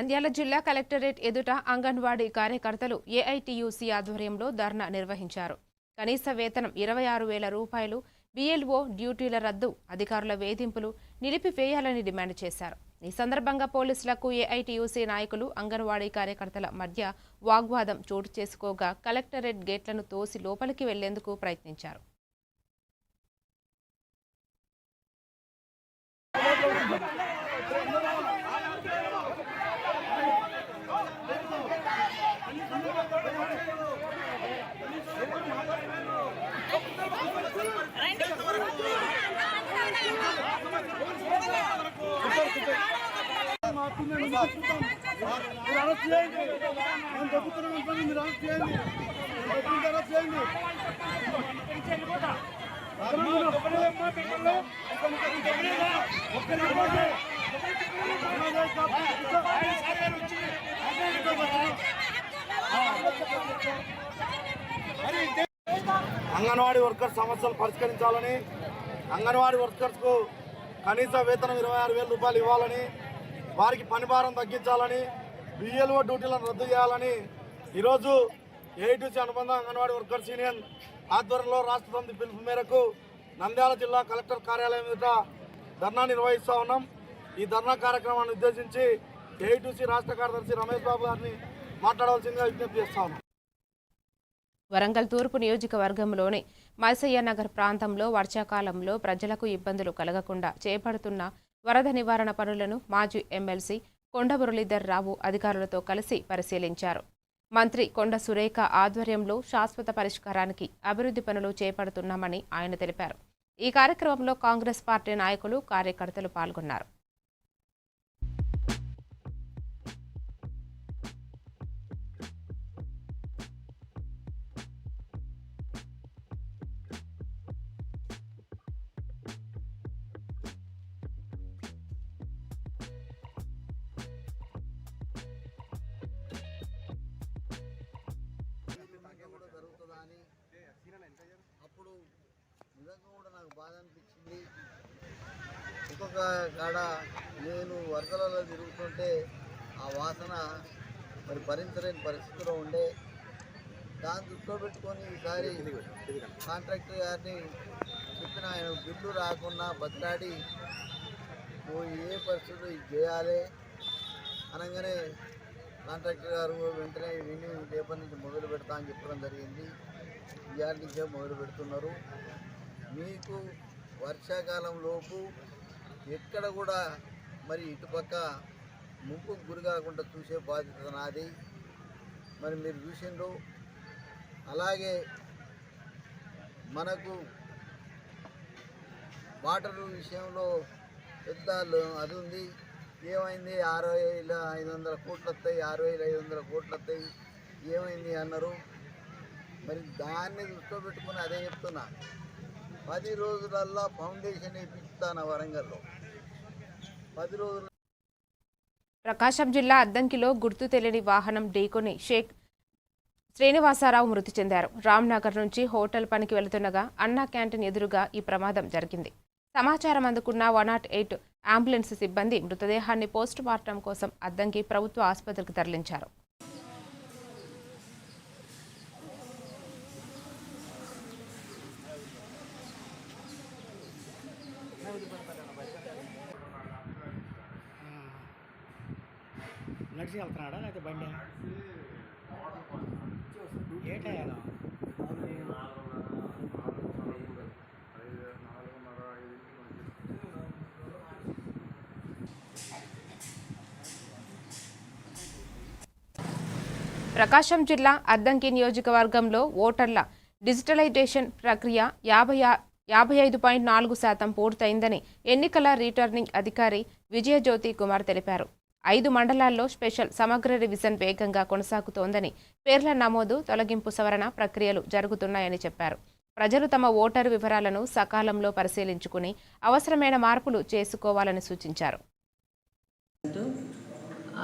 నంద్యాల జిల్లా కలెక్టరేట్ ఎదుట అంగన్వాడీ కార్యకర్తలు ఏఐటీయూసీ ఆధ్వర్యంలో ధర్నా నిర్వహించారు. కనీస వేతనం 26,000 రూపాయలు, బీఎల్ఓ డ్యూటీల రద్దు, అధికారుల వేధింపులు నిలిపివేయాలని డిమాండ్ చేశారు. ఈ సందర్భంగా పోలీసులకు ఏఐటీయూసీ నాయకులు, అంగన్వాడీ కార్యకర్తల మధ్య వాగ్వాదం చోటు చేసుకోగా కలెక్టరేట్ గేట్లను తోసి లోపలికి వెళ్లేందుకు ప్రయత్నించారు. అంగన్వాడీ వర్కర్స్ సమస్యలు పరిష్కరించాలని, అంగన్వాడీ వర్కర్స్కు కనీస వేతనం 26,000 రూపాయలు ఇవ్వాలని, వారికి పని భారం తగ్గించాలని, బిఎల్ఓ డ్యూటీలను రద్దు చేయాలని ఈరోజు ఏఐటీయూసీ అనుబంధ అంగన్వాడీ వర్కర్స్ యూనియన్ ఆధ్వర్యంలో రాష్ట్ర సమితి పిలుపు మేరకు నంద్యాల జిల్లా కలెక్టర్ కార్యాలయం ఎదుట ధర్నా నిర్వహిస్తూ ఉన్నాం. ఈ ధర్నా కార్యక్రమాన్ని ఉద్దేశించి ఏఐటీయూసీ రాష్ట్ర కార్యదర్శి రమేష్ బాబు గారిని మాట్లాడవలసిందిగా విజ్ఞప్తి చేస్తా ఉన్నాం. వరంగల్ తూర్పు నియోజకవర్గంలోని మైసయ్య నగర్ ప్రాంతంలో వర్షాకాలంలో ప్రజలకు ఇబ్బందులు కలగకుండా చేపడుతున్న వరద నివారణ పనులను మాజీ ఎమ్మెల్సీ కొండ మురళీధర్ రావు అధికారులతో కలిసి పరిశీలించారు. మంత్రి కొండ సురేఖ ఆధ్వర్యంలో శాశ్వత పరిష్కారానికి అభివృద్ధి పనులు చేపడుతున్నామని ఆయన తెలిపారు. ఈ కార్యక్రమంలో కాంగ్రెస్ పార్టీ నాయకులు, కార్యకర్తలు పాల్గొన్నారు. అప్పుడు నిజంగా కూడా నాకు బాధ అనిపించింది. ఇంకొక కాడ నేను వరదలలో తిరుగుతుంటే ఆ వాసన మరి భరించలేని పరిస్థితిలో ఉండే. దాన్ని దృష్టిలో పెట్టుకొని ఈసారి కాంట్రాక్టర్ గారిని చెప్పిన, ఆయన బిల్లు రాకుండా బతిలాడి నువ్వు ఏ పరిస్థితులు ఇది చేయాలి అనగానే కాంట్రాక్టర్ గారు వెంటనే విని రేపటి నుంచి మొదలు పెడతా అని చెప్పడం జరిగింది. ఇవాళ నుంచే మొదలు పెడుతున్నారు. మీకు వర్షాకాలంలోపు ఎక్కడ కూడా మరి ఇటుపక్క ముంపుకు గురి కాకుండా చూసే బాధ్యత నాది. మరి మీరు చూసిండ్రు. అలాగే మనకు వాటర్ విషయంలో పెద్ద అది ఉంది. ఏమైంది, 6,500 కోట్లు వస్తాయి, 6,500 కోట్లు వస్తాయి, ఏమైంది అన్నారు. మరి దాన్ని దృష్టిలో పెట్టుకుని అదే చెప్తున్నా, 10 రోజులల్లా ఫౌండేషన్ వేయిస్తాను వరంగల్లో. 10 రోజులు. ప్రకాశం జిల్లా అద్దంకిలో గుర్తు తెలియని వాహనం ఢీకొని షేక్ శ్రీనివాసరావు మృతి చెందారు. రామ్నగర్ నుంచి హోటల్ పనికి వెళుతుండగా అన్నా క్యాంటీన్ ఎదురుగా ఈ ప్రమాదం జరిగింది. సమాచారం అందుకున్న 108 అంబులెన్స్ సిబ్బంది మృతదేహాన్ని పోస్ట్ మార్టం కోసం అద్దంకి ప్రభుత్వ ఆసుపత్రికి తరలించారు. నడిచి వెళ్తున్నాడా లేకపోతే బండి ఏటయ్యాలో? ప్రకాశం జిల్లా అద్దంకి నియోజకవర్గంలో ఓటర్ల డిజిటలైజేషన్ ప్రక్రియ 55.4% పూర్తయిందని ఎన్నికల రిటర్నింగ్ అధికారి విజయజ్యోతి కుమార్ తెలిపారు. 5 మండలాల్లో స్పెషల్ సమగ్ర రివిజన్ వేగంగా కొనసాగుతోందని, పేర్ల నమోదు, తొలగింపు, సవరణ ప్రక్రియలు జరుగుతున్నాయని చెప్పారు. ప్రజలు తమ ఓటరు వివరాలను సకాలంలో పరిశీలించుకుని అవసరమైన మార్పులు చేసుకోవాలని సూచించారు.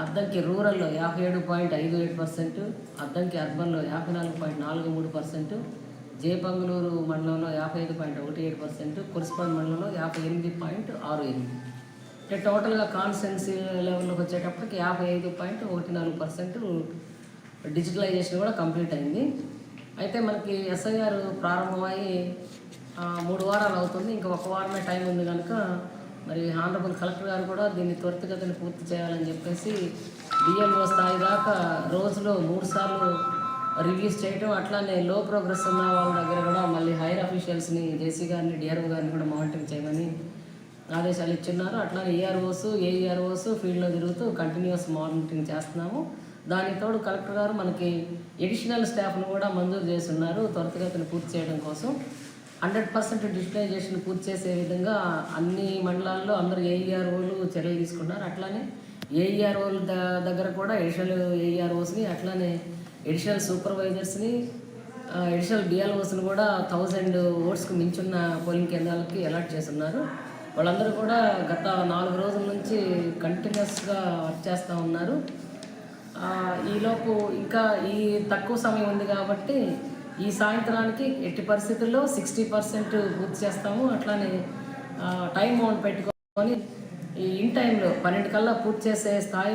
అద్దంకి రూరల్లో 57.58%, అద్దంకి అర్బన్లో 54.43%, జేపంగులూరు మండలంలో 55.17%, కురిసిపాడు మండలంలో 58.68%. అంటే టోటల్గా కాన్స్టెన్సీ లెవెల్లోకి వచ్చేటప్పటికి 55.14% డిజిటలైజేషన్ కూడా కంప్లీట్ అయింది. అయితే మనకి ఎస్ఐఆర్ ప్రారంభమై 3 వారాలు అవుతుంది. ఇంకా 1 వారమే టైం ఉంది కనుక మరి హానరబుల్ కలెక్టర్ గారు కూడా దీన్ని త్వరితగతిని పూర్తి చేయాలని చెప్పేసి బిఎల్ఓ స్థాయి దాకా రోజులో 3 సార్లు రివ్యూస్ చేయటం, అట్లానే లో ప్రోగ్రెస్ ఉన్న వాళ్ళ దగ్గర కూడా మళ్ళీ హైయర్ అఫీషియల్స్ని జేసీ గారిని డిఆర్ఓ గారిని కూడా మానిటరింగ్ చేయమని ఆదేశాలు ఇచ్చున్నారు. అట్లానే ఏఆర్ఓస్ ఏఈఆర్ఓస్ ఫీల్డ్లో తిరుగుతూ కంటిన్యూస్ మానిటరింగ్ చేస్తున్నాము. దానికి తోడు కలెక్టర్ గారు మనకి ఎడిషనల్ స్టాఫ్ను కూడా మంజూరు చేస్తున్నారు త్వరితగతిని పూర్తి చేయడం కోసం. 100% డిజిటలైజేషన్ పూర్తి చేసే విధంగా అన్ని మండలాల్లో అందరూ ఏఈఆర్ఓలు చర్యలు తీసుకున్నారు. అట్లానే ఏఈఆర్ఓల దగ్గర కూడా ఎడిషనల్ ఏఈఆర్ఓస్ని, అట్లానే ఎడిషనల్ సూపర్వైజర్స్ని, ఎడిషనల్ డిఎల్ఓస్ని కూడా 1000 ఓట్స్కి మించున్న పోలింగ్ కేంద్రాలకి అలాట్ చేస్తున్నారు. వాళ్ళందరూ కూడా గత 4 రోజుల నుంచి కంటిన్యూస్గా వర్క్ చేస్తూ ఉన్నారు. ఈలోపు ఇంకా ఈ తక్కువ సమయం ఉంది కాబట్టి ఈ సాయంత్రానికి ఎట్టి పరిస్థితుల్లో 60% పూర్తి చేస్తాము. అట్లానే టైం బౌండ్ పెట్టుకొని ఇన్ టైంలో 12 కల్లా పూర్తి చేసే స్థాయి.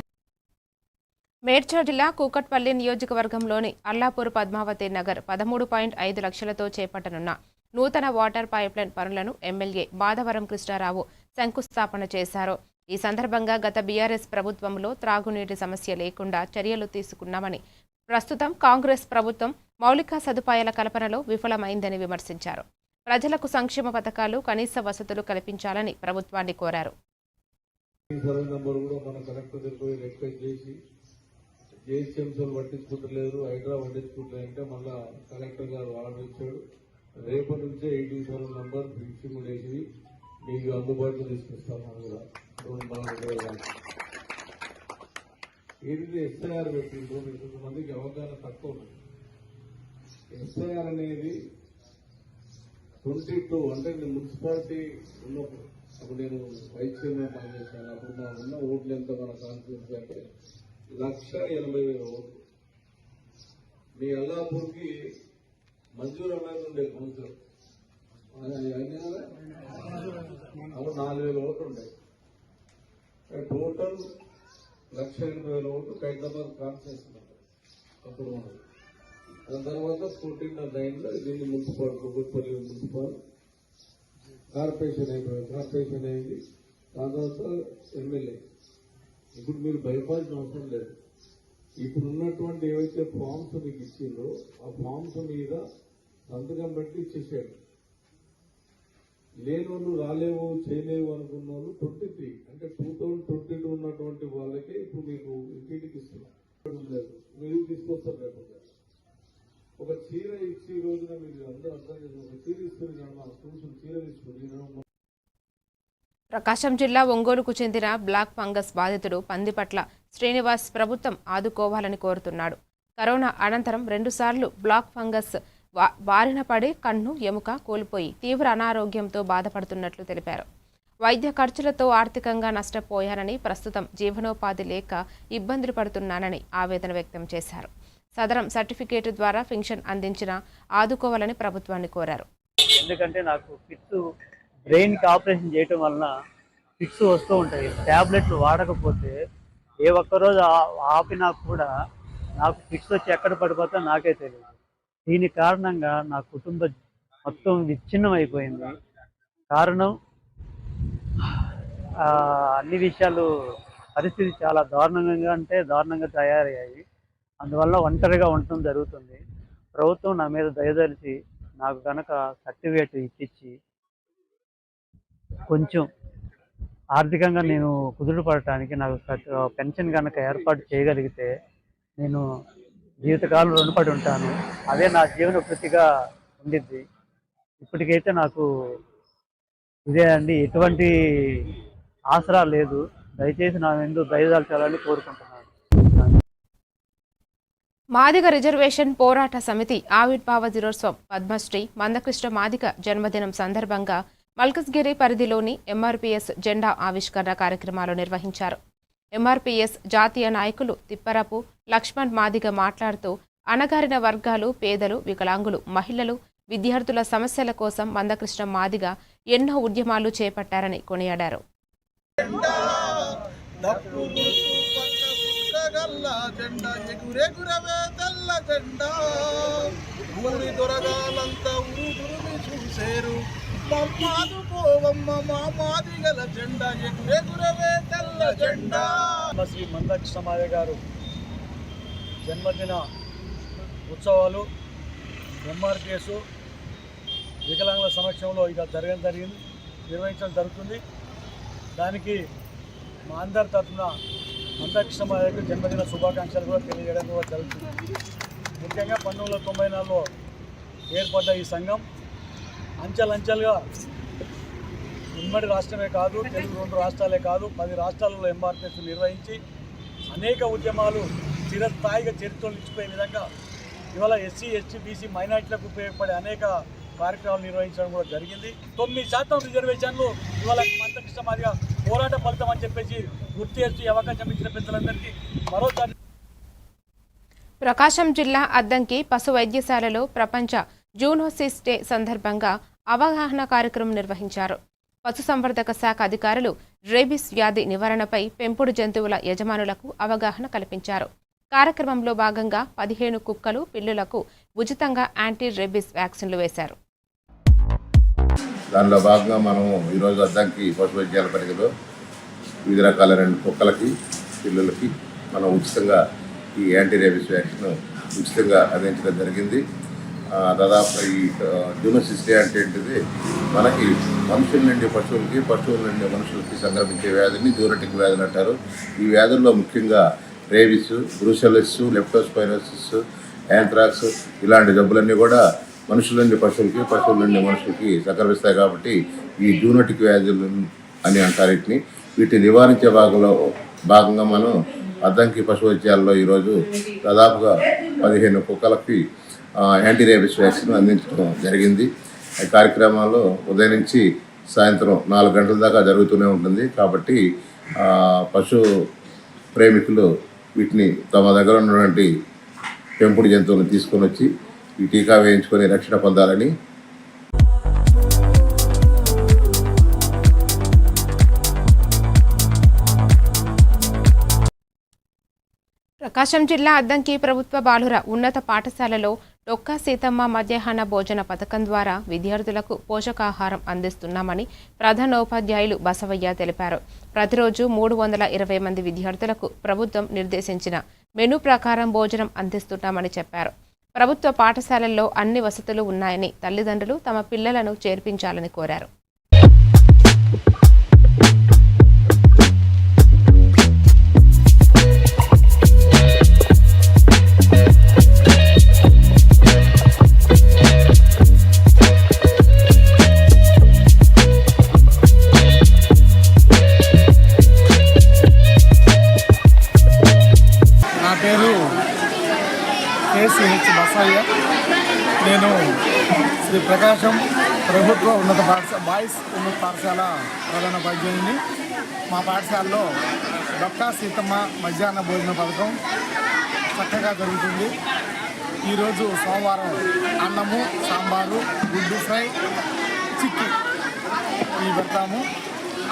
మేడ్చల్ జిల్లా కూకట్పల్లి నియోజకవర్గంలోని అల్లాపూర్ పద్మావతి నగర్ 13.5 లక్షలతో చేపట్టనున్న నూతన వాటర్ పైప్లైన్ పనులను ఎమ్మెల్యే బాదవరం కృష్ణారావు శంకుస్థాపన చేశారు. ఈ సందర్భంగా గత బీఆర్ఎస్ ప్రభుత్వంలో త్రాగునీటి సమస్య లేకుండా చర్యలు తీసుకున్నామని, ప్రస్తుతం కాంగ్రెస్ ప్రభుత్వం మౌలిక సదుపాయాల కల్పనలో విఫలమైందని విమర్శించారు. ప్రజలకు సంక్షేమ పథకాలు, కనీస వసతులు కల్పించాలని ప్రభుత్వాన్ని కోరారు. రేపటి నుంచే 87 నంబర్ ఫిక్సింగ్ వేసి మీకు అందుబాటులో తీసుకొస్తాము. కూడా ఏదైతే ఎస్ఐఆర్ పెట్టిందో మీకు కొంతమందికి అవగాహన తక్కువ ఉంది. ఎస్ఐఆర్ అనేది 22 అంటే నేను మున్సిపాలిటీ ఉన్నప్పుడు, అప్పుడు నేను వైస్ చైర్మన్ పనిచేశాను. అప్పుడు మా ఉన్న ఓట్లు ఎంత మన కాన్ఫిడెన్స్ అంటే 1,80,000 ఓట్లు. మీ అల్లాపూర్కి మంజూరు అనేది ఉండే కౌన్సిలర్ అప్పుడు 4,000 ఓట్లు ఉంటాయి. టోటల్ 1,80,000 ఓట్లు హైదరాబాద్ కాన్స్టిట్యూన్సీ అప్పుడు ఉన్నది. దాని తర్వాత 1409లో దీన్ని మున్సిపల్ కూకట్పల్లి మున్సిపల్ కార్పొరేషన్ అయింది. దాని తర్వాత ఎమ్మెల్యే. ఇప్పుడు మీరు భయపడాల్సిన అవసరం లేదు. ఇప్పుడు ఉన్నటువంటి ఏవైతే ఫామ్స్ మీకు ఇచ్చిందో ఆ ఫామ్స్ మీద సంతకం పెట్టి ఇచ్చేసాడు. లేని వాళ్ళు రాలేవు చేయలేవు అనుకున్న వాళ్ళు 23 అంటే 2022 ఉన్నటువంటి వాళ్ళకి ఇప్పుడు మీకు ఇంటికి ఇస్తున్నారు. మీరు తీసుకొస్తారు. లేకపోతే ఒక చీర ఇచ్చి రోజున మీరు అందరూ అర్థం చేసి ఒక చీర ఇస్తుంది. చీర తీసుకుని ప్రకాశం జిల్లా ఒంగోలుకు చెందిన బ్లాక్ ఫంగస్ బాధితుడు పందిపట్ల శ్రీనివాస్ ప్రభుత్వం ఆదుకోవాలని కోరుతున్నాడు. కరోనా అనంతరం 2 సార్లు బ్లాక్ ఫంగస్ బారిన పడి కన్ను, ఎముక కోల్పోయి తీవ్ర అనారోగ్యంతో బాధపడుతున్నట్లు తెలిపారు. వైద్య ఖర్చులతో ఆర్థికంగా నష్టపోయానని, ప్రస్తుతం జీవనోపాధి లేక ఇబ్బందులు పడుతున్నానని ఆవేదన వ్యక్తం చేశారు. సదరం సర్టిఫికేట్ ద్వారా పెన్షన్ అందించిన ఆదుకోవాలని ప్రభుత్వాన్ని కోరారు. ఎందుకంటే నాకు ఫిట్స్ బ్రెయిన్కి ఆపరేషన్ చేయటం వలన ఫిట్స్ వస్తూ ఉంటాయి. ట్యాబ్లెట్లు వాడకపోతే ఏ ఒక్కరోజు ఆపినా కూడా నాకు ఫిట్స్ వచ్చి ఎక్కడ పడిపోతా నాకే తెలియదు. దీని కారణంగా నా కుటుంబం మొత్తం విచ్ఛిన్నం అయిపోయింది. కారణం అన్ని విషయాలు పరిస్థితి చాలా దారుణంగా తయారయ్యాయి. అందువల్ల ఒంటరిగా ఉండటం జరుగుతుంది. ప్రభుత్వం నా మీద దయదలిచి నాకు కనుక సర్టిఫికేట్ ఇచ్చి కొంచెం ఆర్థికంగా నేను కుదుటపడటానికి నాకు పెన్షన్ కనుక ఏర్పాటు చేయగలిగితే నేను జీవితకాలం రుణపడి ఉంటాను. అదే నా జీవన వృత్తిగా ఉండిద్ది. ఇప్పటికైతే నాకు ఇదే అండి, ఎటువంటి ఆసరా లేదు. దయచేసి నా ఎందుకు దయదాల్చాలని కోరుకుంటున్నాను. మాదిగ రిజర్వేషన్ పోరాట సమితి ఆవిర్భావ దినోత్సవం పద్మశ్రీ మందకృష్ణ మాదిగ జన్మదినం సందర్భంగా మల్కజ్గిరి పరిధిలోని ఎంఆర్పీఎస్ జెండా ఆవిష్కరణ కార్యక్రమాలు నిర్వహించారు. ఎంఆర్పీఎస్ జాతీయ నాయకులు తిప్పరపు లక్ష్మణ్ మాదిగ మాట్లాడుతూ అణగారిన వర్గాలు, పేదలు, వికలాంగులు, మహిళలు, విద్యార్థుల సమస్యల కోసం మందకృష్ణ మాదిగ ఎన్నో ఉద్యమాలు చేపట్టారని కొనియాడారు. దప్పులు పక్క సుక్కగల్ల జెండా ఎగురెగురవే తెల్ల జెండా ఊరి దొరగాలంతా ఊరుదురుమి చూసేరు మమ్మాదుకోవమ్మ మా మాదిగల జెండా ఎగురెగురవే తెల్ల జెండా. శ్రీ మందకృష్ణమాయ గారు జన్మదిన ఉత్సవాలు ఎంఆర్పిఎస్ వికలాంగుల సమక్షంలో ఇక నిర్వహించడం జరుగుతుంది. దానికి మా అందరి తరఫున మందకృష్ణమాయకు జన్మదిన శుభాకాంక్షలు కూడా తెలియజేయడం కూడా జరుగుతుంది. ముఖ్యంగా 1994లో ఏర్పడ్డ ఈ సంఘం అంచెలంచెలుగా ఉమ్మడి రాష్ట్రమే కాదు, తెలుగు 2 రాష్ట్రాలే కాదు, 10 రాష్ట్రాలలో ఎంఆర్పిఎస్ నిర్వహించి అనేక ఉద్యమాలు చిరస్థాయిగా చరిత్రలు నిలిచిపోయే విధంగా ఇవాళ ఎస్సీ, ఎస్టీ, బీసీ మైనార్టీలకు ఉపయోగపడే అనేక కార్యక్రమాలు నిర్వహించడం కూడా జరిగింది. 9% రిజర్వేషన్లు ఇవాళ మందకృష్ణమాదిగా పోరాట ఫలితం అని చెప్పేసి గుర్తు చేస్తూ అవకాశం ఇచ్చిన పెద్దలందరికీ మరోసారి. ప్రకాశం జిల్లా అద్దంకి పశు వైద్యశాలలో ప్రపంచ జూనోసిస్ డే సందర్భంగా అవగాహన కార్యక్రమం నిర్వహించారు. పశుసంవర్ధక శాఖ అధికారులు రేబిస్ వ్యాధి నివారణపై పెంపుడు జంతువుల యజమానులకు అవగాహన కల్పించారు. కార్యక్రమంలో భాగంగా 15 కుక్కలు, పిల్లులకు ఉచితంగా యాంటీ రేబిస్ వ్యాక్సిన్లు వేశారు. దానిలో భాగంగా మనం ఈరోజు అద్దంకి పశు వైద్యాల పరిధిలో వివిధ రకాల 2 కుక్కలకి, పిల్లులకి మనం ఉచితంగా ఈ యాంటీ రేబిస్ వ్యాక్సిన్ ఉచితంగా అందించడం జరిగింది. దాదాపు ఈ జూనోసిస్ డే అంటే ఏంటిది, మనకి మనుషుల నుండి పశువులకి, పశువుల నుండి మనుషులకి సంక్రమించే వ్యాధిని జూనోటిక్ వ్యాధులు అంటారు. ఈ వ్యాధుల్లో ముఖ్యంగా రేబిస్, బ్రూసెల్లోసిస్, లెప్టోస్పైరోసిస్, యాంథ్రాక్స్ ఇలాంటి జబ్బులన్నీ కూడా మనుషుల నుండి పశువులకి, పశువుల నుండి మనుషులకి సంక్రమిస్తాయి. కాబట్టి ఈ జూనోటిక్ వ్యాధులు అని అంటారు వీటిని. వీటిని నివారించే భాగంగా మనం అద్దంకి పశు వైద్యాలలో ఈరోజు దాదాపుగా 15 కుక్కలకి యాంటీ రేబిస్ వ్యాక్సిన్ అందించడం జరిగింది. ఈ కార్యక్రమాల్లో ఉదయం నుంచి సాయంత్రం 4 గంటల దాకా జరుగుతూనే ఉంటుంది. కాబట్టి పశు ప్రేమికులు వీటిని తమ దగ్గర ఉన్నటువంటి పెంపుడు జంతువులను తీసుకొని వచ్చి ఈ టీకా వేయించుకొని రక్షణ పొందాలని. ప్రకాశం జిల్లా అద్దంకి ప్రభుత్వ బాలుర ఉన్నత పాఠశాలలో డొక్కా సీతమ్మ మధ్యాహ్న భోజన పథకం ద్వారా విద్యార్థులకు పోషకాహారం అందిస్తున్నామని ప్రధానోపాధ్యాయులు బసవయ్య తెలిపారు. ప్రతిరోజు 320 మంది విద్యార్థులకు ప్రభుత్వం నిర్దేశించిన మెనూ ప్రకారం భోజనం అందిస్తున్నామని చెప్పారు. ప్రభుత్వ పాఠశాలల్లో అన్ని వసతులు ఉన్నాయని తల్లిదండ్రులు తమ పిల్లలను చేర్పించాలని కోరారు. బసయ్య, నేను శ్రీ ప్రకాశం ప్రభుత్వ ఉన్నత పాఠశాల బాయ్స్ ఉన్నత పాఠశాల ప్రధానోపాధ్యాయుని. మా పాఠశాలలో డొక్కా సీతమ్మ మధ్యాహ్న భోజన పథకం చక్కగా జరుగుతుంది. ఈరోజు సోమవారం అన్నము, సాంబారు, గుడ్డు ఫ్రై, చిక్కి ఇవి పెడతాము.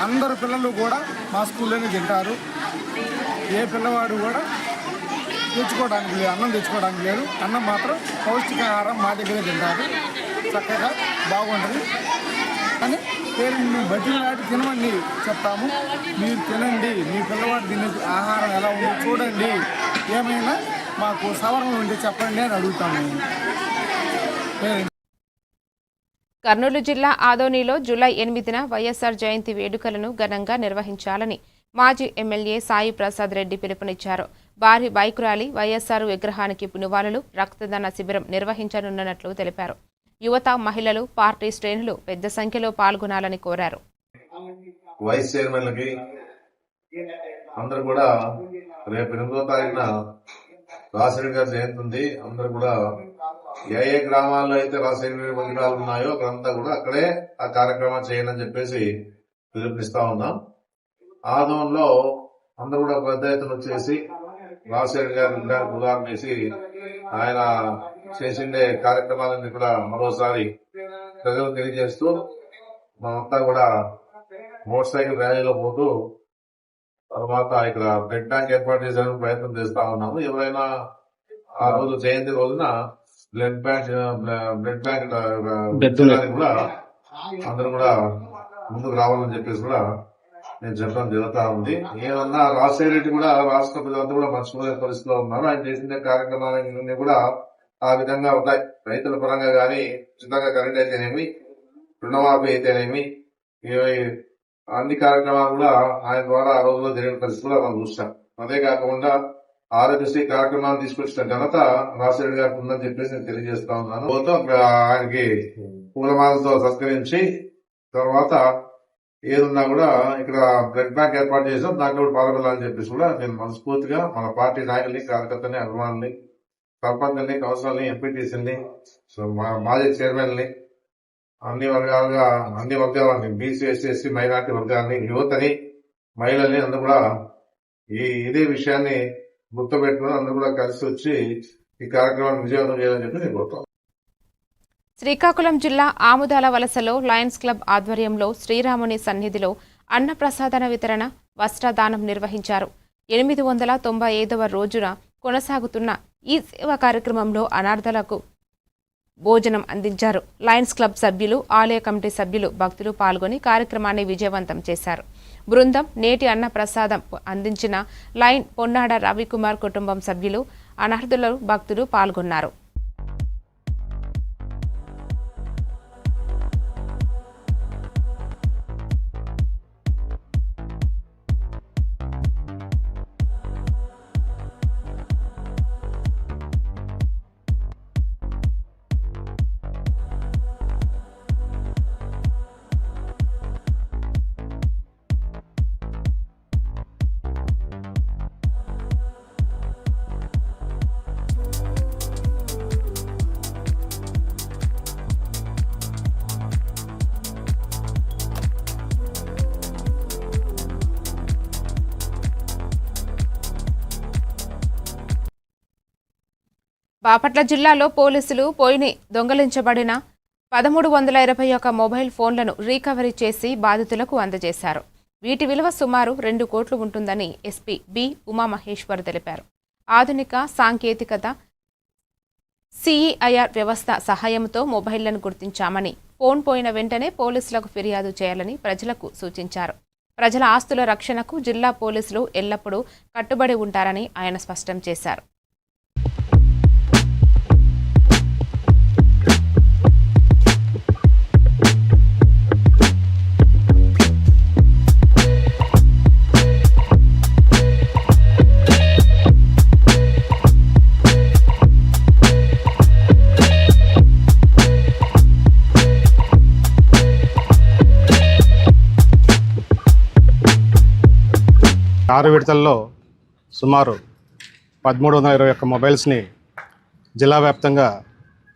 అందరు పిల్లలు కూడా మా స్కూల్లోనే తింటారు. ఏ పిల్లవాడు కూడా తెచ్చుకోవడానికి లేదు, అన్నం తెచ్చుకోవడానికి లేదు. అన్నం మాత్రం పౌష్టికాహారం మా దగ్గరే తింటారు. చక్కగా బాగుంటుంది. కానీ పేరెంట్ని బతిలాడి తినమని చెప్తాము. మీరు తినండి, మీ పిల్లవాడు తినే ఆహారం ఎలా ఉందో చూడండి, ఏమైనా మాకు సవరణ ఉంటే చెప్పండి అని అడుగుతాము. కర్నూలు జిల్లా ఆదోనిలో జూలై 8న వైఎస్ఆర్ జయంతి వేడుకలను ఘనంగా నిర్వహించాలని మాజీ ఎమ్మెల్యే సాయి ప్రసాద్ రెడ్డి పిలుపునిచ్చారు. భారీ బైక్ ర్యాలీ, వైఎస్ఆర్ విగ్రహానికి పునువాలులు, రక్తదాన శిబిరం నిర్వహించనున్నట్లు తెలిపారు. యువత, మహిళలు, పార్టీ శ్రేణులు పెద్ద సంఖ్యలో పాల్గొనాలని కోరారు. వైస్ చైర్మన్లకి అందరూ కూడా రేపు 8వ తారీఖున రాజశేఖర్ గారి జయంతి ఉంది. అందరూ కూడా ఏ గ్రామాల్లో అయితే రాజశేఖర్ విగ్రహాలు ఉన్నాయో అక్కడంతా కూడా అక్కడే ఆ కార్యక్రమం చేయండి అని చెప్పేసి పిలుపునిస్తా ఉన్నాం. ఆదోన్లో అందరూ కూడా పెద్ద ఎత్తున వచ్చేసి రాజశేఖర్ గారి విగ్రహానికి ఉదాహరణ వేసి ఆయన చేసిండే కార్యక్రమాలన్నీ కూడా మరోసారి ప్రజలకు తెలియజేస్తూ మనమంతా కూడా మోటార్ సైకిల్ ర్యాలీలో పోతూ తర్వాత ఇక్కడ బ్లడ్ బ్యాంక్ ఏర్పాటు చేసేందుకు ప్రయత్నం చేస్తా ఉన్నాము. ఎవరైనా ఆ రోజు జయంతి రోజున బ్లడ్ బ్యాంక్ కూడా అందరూ కూడా ముందుకు రావాలని చెప్పేసి కూడా నేను చెప్పడం జరుగుతా ఉంది. ఏమన్నా రాజశేఖర రెడ్డి కూడా రాష్ట్ర ప్రజలంతా కూడా మర్చిపోయే పరిస్థితిలో ఉన్నారు. ఆయన చేసిన కార్యక్రమాలన్నీ కూడా ఆ విధంగా ఉన్నాయి. రైతుల పరంగా కానీ ఉచితంగా కరెంట్ అయితేనేమి, రుణమాఫీ అయితేనేమి, అన్ని కార్యక్రమాలు కూడా ఆయన ద్వారా ఆ రోజుల్లో జరిగిన పరిస్థితి కూడా మనం చూస్తాం. అదే కాకుండా ఆరోగ్యశ్రీ కార్యక్రమాలు తీసుకొచ్చిన ఘనత రాజశేఖర గారికి ఉందని చెప్పేసి నేను తెలియజేస్తా ఉన్నాను. ఆయనకి పూలమాలతో సత్కరించి తర్వాత ఏదున్నా కూడా ఇక్కడ బ్లడ్ బ్యాంక్ ఏర్పాటు చేసాం, దాంట్లో పాల్గొనాలని చెప్పేసి కూడా నేను మనస్ఫూర్తిగా మన పార్టీ నాయకుల్ని, కార్యకర్తల్ని, అభిమానుల్ని, సర్పంచ్ని, కౌన్సిలర్ని, ఎంపీటీసీని, మాజీ చైర్మన్ని, అన్ని వర్గాలని బీసీ, ఎస్సీ, ఎస్టీ, మైనార్టీ వర్గాన్ని, యువతని, మహిళల్ని అందరూ కూడా ఇదే విషయాన్ని గుర్తుపెట్టుకుని అందరూ కూడా కలిసి వచ్చి ఈ కార్యక్రమాన్ని విజయవంతం చేయాలని చెప్పి నేను కోరుతాను. శ్రీకాకుళం జిల్లా ఆముదాల వలసలో లయన్స్ క్లబ్ ఆధ్వర్యంలో శ్రీరాముని సన్నిధిలో అన్నప్రసాదన వితరణ, వస్త్రదానం నిర్వహించారు. 895వ రోజున కొనసాగుతున్న ఈ సేవా కార్యక్రమంలో అనాథలకు భోజనం అందించారు. లయన్స్ క్లబ్ సభ్యులు, ఆలయ కమిటీ సభ్యులు, భక్తులు పాల్గొని కార్యక్రమాన్ని విజయవంతం చేశారు. బృందం నేటి అన్న ప్రసాదం అందించిన లైన్ పొన్నాడ రవికుమార్ కుటుంబం సభ్యులు, అనాథులు, భక్తులు పాల్గొన్నారు. బాపట్ల జిల్లాలో పోలీసులు పోయిని దొంగలించబడిన 1321 మొబైల్ ఫోన్లను రీకవరీ చేసి బాధితులకు అందజేశారు. వీటి విలువ సుమారు 2 కోట్లు ఉంటుందని ఎస్పీ బి ఉమామహేశ్వర్ తెలిపారు. ఆధునిక సాంకేతికత సిఈఐఆర్ వ్యవస్థ సహాయంతో మొబైళ్లను గుర్తించామని, ఫోన్ పోయిన వెంటనే పోలీసులకు ఫిర్యాదు చేయాలని ప్రజలకు సూచించారు. ప్రజల ఆస్తుల రక్షణకు జిల్లా పోలీసులు ఎల్లప్పుడూ కట్టుబడి ఉంటారని ఆయన స్పష్టం చేశారు. ఆరు విడతల్లో సుమారు 1321 మొబైల్స్ని జిల్లా వ్యాప్తంగా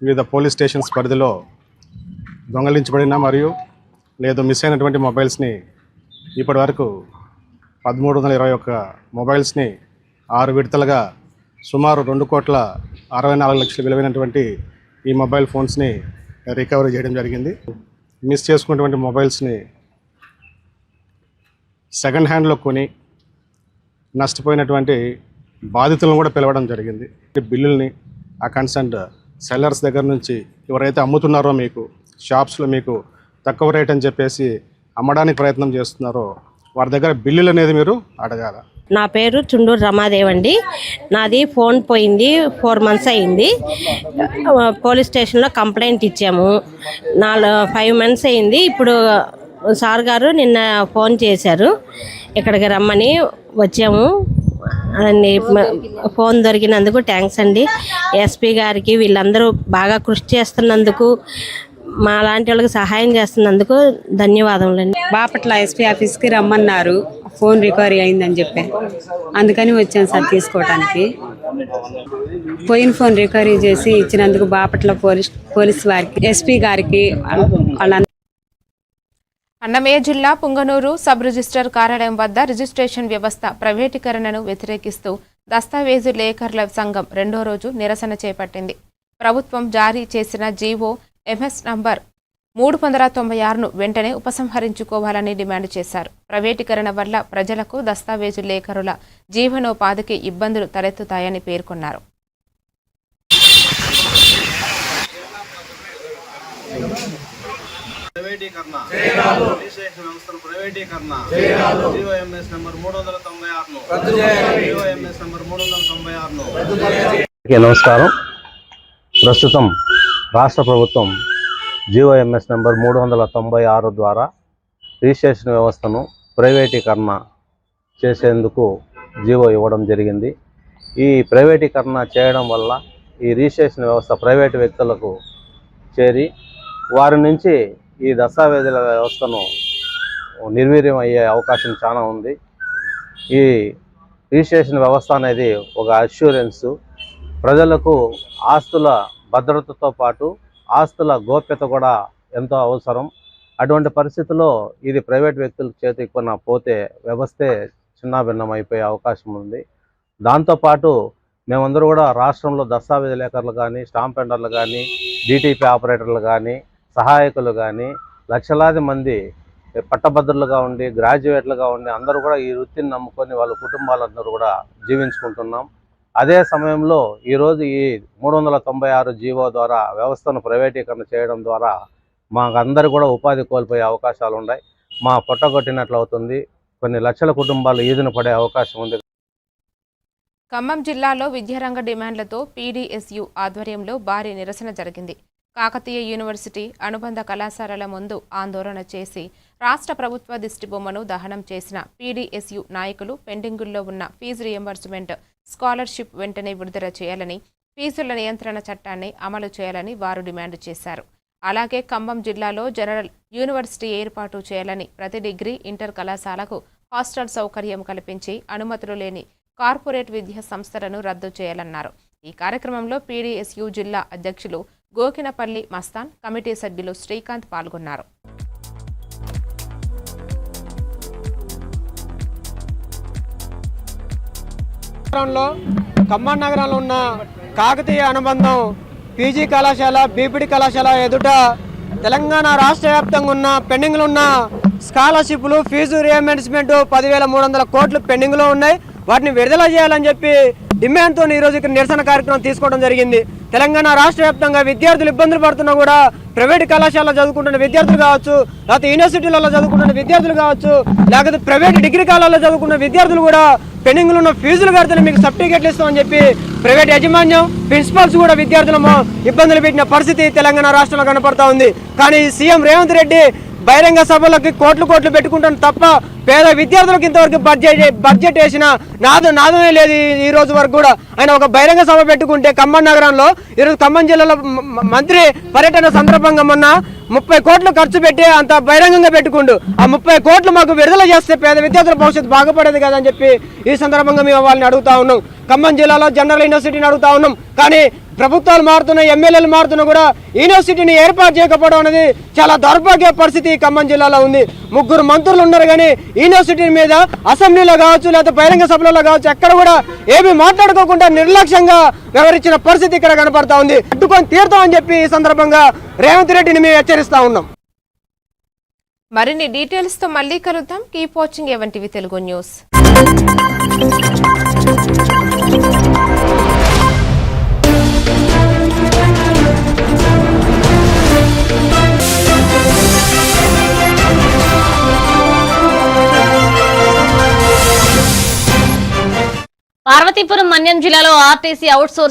వివిధ పోలీస్ స్టేషన్స్ పరిధిలో దొంగలించబడిన మరియు లేదా మిస్ అయినటువంటి మొబైల్స్ని ఇప్పటి వరకు 1321 మొబైల్స్ని 6 విడతలుగా సుమారు 2,64,00,000 విలువైనటువంటి ఈ మొబైల్ ఫోన్స్ని రికవరీ చేయడం జరిగింది. మిస్ చేసుకున్నటువంటి మొబైల్స్ని సెకండ్ హ్యాండ్లో కొని నష్టపోయినటువంటి బాధితులను కూడా పిలవడం జరిగింది. బిల్లుల్ని ఆ కన్సర్న్ సెల్లర్స్ దగ్గర నుంచి ఎవరైతే అమ్ముతున్నారో మీకు షాప్స్లో మీకు తక్కువ రేట్ అని చెప్పేసి అమ్మడానికి ప్రయత్నం చేస్తున్నారో వారి దగ్గర బిల్లులు అనేది మీరు అడగాల. నా పేరు చుండూరు రమాదేవి అండి. నాది ఫోన్ పోయింది, 4 months అయింది. పోలీస్ స్టేషన్లో కంప్లైంట్ ఇచ్చాము. 5 months అయింది. ఇప్పుడు సార్ గారు నిన్న ఫోన్ చేశారు, ఇక్కడికి రమ్మని వచ్చాము. అన్ని ఫోన్ దొరికినందుకు థ్యాంక్స్ అండి. ఎస్పీ గారికి వీళ్ళందరూ బాగా కృషి చేస్తున్నందుకు, మా లాంటి వాళ్ళకి సహాయం చేస్తున్నందుకు ధన్యవాదములండి. బాపట్ల ఎస్పీ ఆఫీస్కి రమ్మన్నారు, ఫోన్ రికవరీ అయిందని చెప్పారు, అందుకని వచ్చాను సార్ తీసుకోవడానికి. పోయిన ఫోన్ రికవరీ చేసి ఇచ్చినందుకు బాపట్ల పోలీస్ వారికి, ఎస్పీ గారికి, వాళ్ళ అన్నమయ్య జిల్లా పుంగనూరు సబ్ రిజిస్టర్ కార్యాలయం వద్ద రిజిస్ట్రేషన్ వ్యవస్థ ప్రైవేటీకరణను వ్యతిరేకిస్తూ దస్తావేజు లేఖర్ల సంఘం 2వ రోజు నిరసన చేపట్టింది. ప్రభుత్వం జారీ చేసిన జీవో ఎంఎస్ నంబర్ 396ను వెంటనే ఉపసంహరించుకోవాలని డిమాండ్ చేశారు. ప్రైవేటీకరణ వల్ల ప్రజలకు దస్తావేజు లేఖరుల జీవనోపాధికి ఇబ్బందులు తలెత్తుతాయని పేర్కొన్నారు. ప్రైవేటీకరణ రిజిస్ట్రేషన్ వ్యవస్థను ప్రైవేటీకరణ జీఓఎంఎస్ నంబర్ 396ను జీఓఎంఎస్ నంబర్ 396ను. నమస్కారం. ప్రస్తుతం రాష్ట్ర ప్రభుత్వం జీఓఎంఎస్ నెంబర్ 396 ద్వారా రిజిస్ట్రేషన్ వ్యవస్థను ప్రైవేటీకరణ చేసేందుకు జీవో ఇవ్వడం జరిగింది. ఈ ప్రైవేటీకరణ చేయడం వల్ల ఈ రిజిస్ట్రేషన్ వ్యవస్థ ప్రైవేటు వ్యక్తులకు చేరి వారి నుంచి ఈ దస్తావేజుల వ్యవస్థను నిర్వీర్యం అయ్యే అవకాశం చాలా ఉంది. ఈ రిజిస్ట్రేషన్ వ్యవస్థ అనేది ఒక అష్యూరెన్సు, ప్రజలకు ఆస్తుల భద్రతతో పాటు ఆస్తుల గోప్యత కూడా ఎంతో అవసరం. అటువంటి పరిస్థితుల్లో ఇది ప్రైవేట్ వ్యక్తుల చేతికి పోతే వ్యవస్థే చిన్నాభిన్నం అయిపోయే అవకాశం ఉంది. దాంతోపాటు మేమందరూ కూడా రాష్ట్రంలో దస్తావేజు లేఖర్లు కానీ, స్టాంప్ పెండర్లు కానీ, డిటిపి ఆపరేటర్లు కానీ, సహాయకులు కానీ లక్షలాది మంది పట్టభద్రులుగా ఉండి, గ్రాడ్యుయేట్లుగా ఉండి అందరూ కూడా ఈ వృత్తిని నమ్ముకొని వాళ్ళ కుటుంబాలందరూ కూడా జీవించుకుంటున్నాం. అదే సమయంలో ఈరోజు ఈ 396 జీవో ద్వారా వ్యవస్థను ప్రైవేటీకరణ చేయడం ద్వారా మాకందరూ కూడా ఉపాధి కోల్పోయే అవకాశాలు ఉన్నాయి. మా పొట్టగొట్టినట్లు అవుతుంది. కొన్ని లక్షల కుటుంబాలు ఈదున పడే అవకాశం ఉంది. ఖమ్మం జిల్లాలో విద్యారంగ డిమాండ్లతో పీడీఎస్యు ఆధ్వర్యంలో భారీ నిరసన జరిగింది. కాకతీయ యూనివర్సిటీ అనుబంధ కళాశాలల ముందు ఆందోళన చేసి రాష్ట్ర ప్రభుత్వ దిష్టిబొమ్మను దహనం చేసిన పీడీఎస్యు నాయకులు పెండింగుల్లో ఉన్న ఫీజు రియంబర్స్మెంట్, స్కాలర్షిప్ వెంటనే విడుదల చేయాలని, ఫీజుల నియంత్రణ చట్టాన్ని అమలు చేయాలని వారు డిమాండ్ చేశారు. అలాగే ఖమ్మం జిల్లాలో జనరల్ యూనివర్సిటీ ఏర్పాటు చేయాలని, ప్రతి డిగ్రీ, ఇంటర్ కళాశాలకు హాస్టల్ సౌకర్యం కల్పించి అనుమతులు లేని కార్పొరేట్ విద్యా సంస్థలను రద్దు చేయాలన్నారు. ఈ కార్యక్రమంలో పీడీఎస్యు జిల్లా అధ్యక్షులు గోకినపల్లి మస్తాన్, కమిటీ సభ్యులు శ్రీకాంత్ పాల్గొన్నారు. ఖమ్మం నగరంలో ఉన్న కాకతీయ అనుబంధం పీజీ కళాశాల, బీపీడీ కళాశాల ఎదుట తెలంగాణ రాష్ట్ర వ్యాప్తంగా ఉన్న పెండింగ్లు ఉన్న స్కాలర్షిప్లు, ఫీజు రియంబర్స్మెంట్ 10,300 కోట్లు పెండింగ్లో ఉన్నాయి. వాటిని విడుదల చేయాలని చెప్పి డిమాండ్తో ఈరోజు ఇక్కడ నిరసన కార్యక్రమం తీసుకోవడం జరిగింది. తెలంగాణ రాష్ట్ర వ్యాప్తంగా విద్యార్థులు ఇబ్బందులు పడుతున్నా కూడా ప్రైవేట్ కళాశాలలో చదువుకుంటున్న విద్యార్థులు కావచ్చు, లేకపోతే యూనివర్సిటీలలో చదువుకుంటున్న విద్యార్థులు కావచ్చు, లేకపోతే ప్రైవేట్ డిగ్రీ కాలేజీలో చదువుకున్న విద్యార్థులు కూడా పెండింగ్లు ఉన్న ఫీజులు కడితే మీకు సర్టిఫికేట్లు ఇస్తామని చెప్పి ప్రైవేట్ యాజమాన్యం, ప్రిన్సిపల్స్ కూడా విద్యార్థులను ఇబ్బందులు పెట్టిన పరిస్థితి తెలంగాణ రాష్ట్రంలో కనపడతా ఉంది. కానీ సీఎం రేవంత్ రెడ్డి బహిరంగ సభలకి కోట్లు పెట్టుకుంటాను తప్ప పేద విద్యార్థులకు ఇంతవరకు బడ్జెట్ వేసిన నాదమే లేదు. ఈ రోజు వరకు కూడా ఆయన ఒక బహిరంగ సభ పెట్టుకుంటే ఖమ్మం నగరంలో, ఈరోజు ఖమ్మం జిల్లాలో మంత్రి పర్యటన సందర్భంగా మొన్న 30 కోట్లు ఖర్చు పెట్టి అంత బహిరంగంగా పెట్టుకుంటూ ఆ 30 కోట్లు మాకు విడుదల చేస్తే పేద విద్యార్థుల భవిష్యత్తు బాగుపడేది కదని చెప్పి ఈ సందర్భంగా మేము వాళ్ళని అడుగుతా ఉన్నాం. ఖమ్మం జిల్లాలో జనరల్ యూనివర్సిటీని అడుగుతా ఉన్నాం. కానీ ప్రభుత్వాలు మారుతున్నాయి, ఎమ్మెల్యేలు మారుతున్నా కూడా యూనివర్సిటీని ఏర్పాటు చేయకపోవడం అనేది చాలా దౌర్భాగ్య పరిస్థితి ఖమ్మం జిల్లాలో ఉంది. 3 మంత్రులు ఉన్నారు కానీ యూనివర్సిటీ మీద అసెంబ్లీలో కావచ్చు, లేదా బహిరంగ సభలలో కావచ్చు, ఎక్కడ కూడా ఏమీ మాట్లాడుకోకుండా నిర్లక్ష్యంగా వ్యవహరించిన పరిస్థితి ఇక్కడ కనపడతా ఉంది. అడ్డుకొని తీరుతామని చెప్పి ఈ సందర్భంగా రేవంత్ రెడ్డిని మేము హెచ్చరిస్తా ఉన్నాం. మరిన్ని డీటెయిల్స్తో మళ్ళీ కలుద్దాం. కీప్ వాచింగ్ ఏవన్టీవీ తెలుగు న్యూస్. పార్వతీపురం మన్యం జిల్లాలో ఆర్టీసీ అవుట్ సోర్స్